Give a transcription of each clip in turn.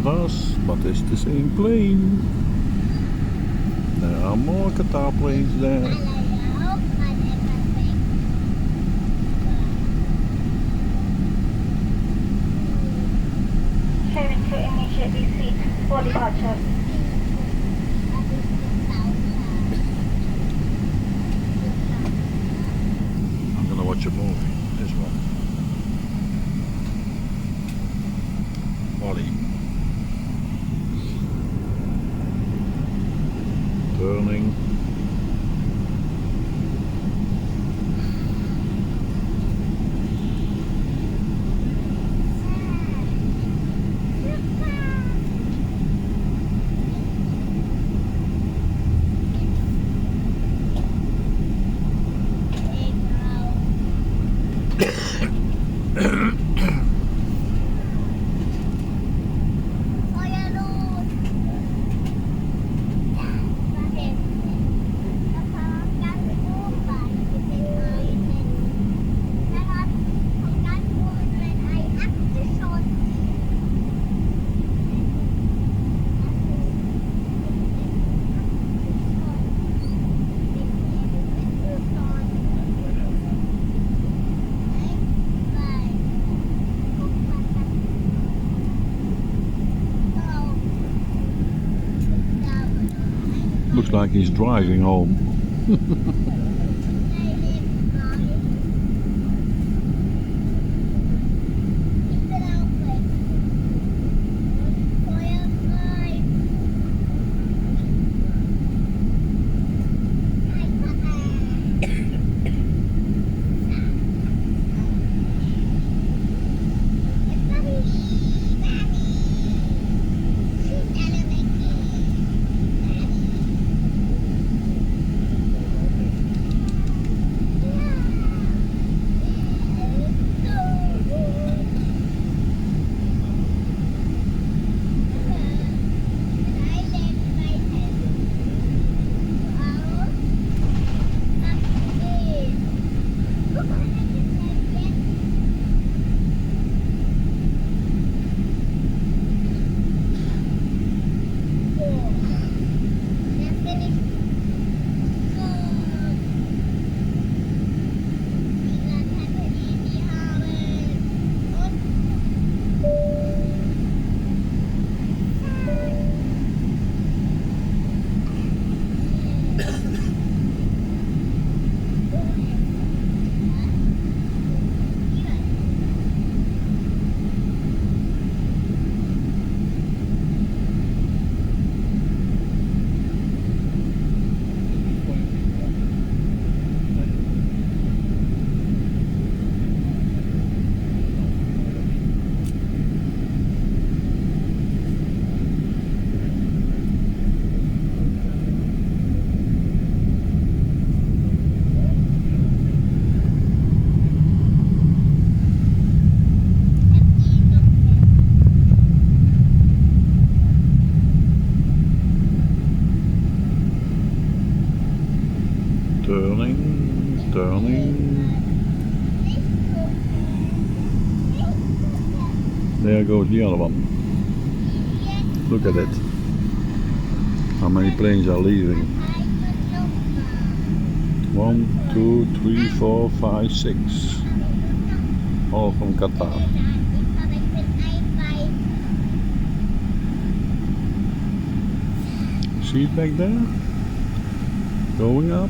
of us, but it's the same plane. There are more Qatar planes there. Preparing to immediately seat for departure. I'm gonna watch a movie. This one. Wally. Turning. Looks like he's driving home. Turning. There goes the other one. Look at it. How many planes are leaving? 1, 2, 3, 4, 5, 6. All from Qatar. See it back there? Going up.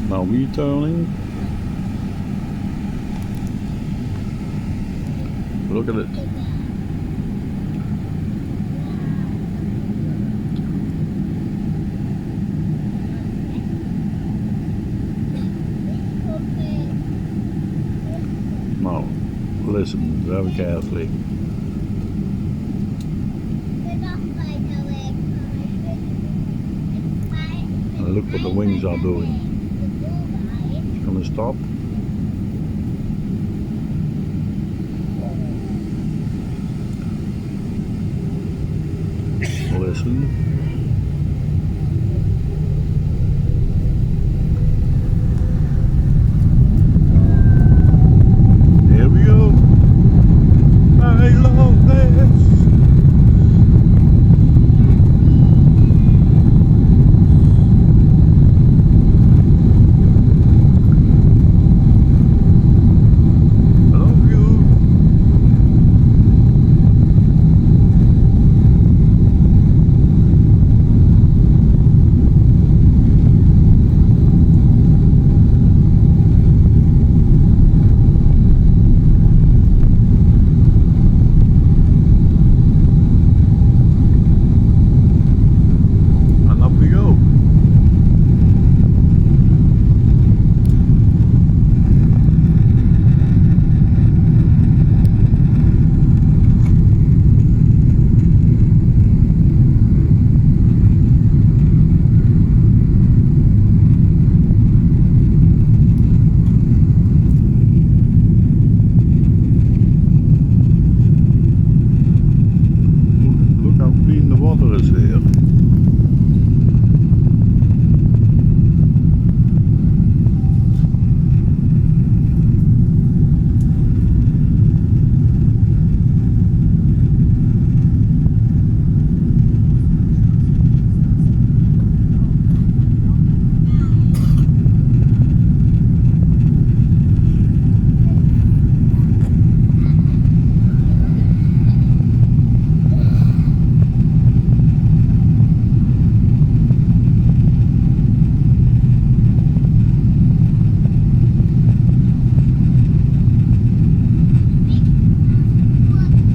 Now we turning. Look at it. Now, listen very carefully. And look what the wings are doing. It's gonna stop. Listen.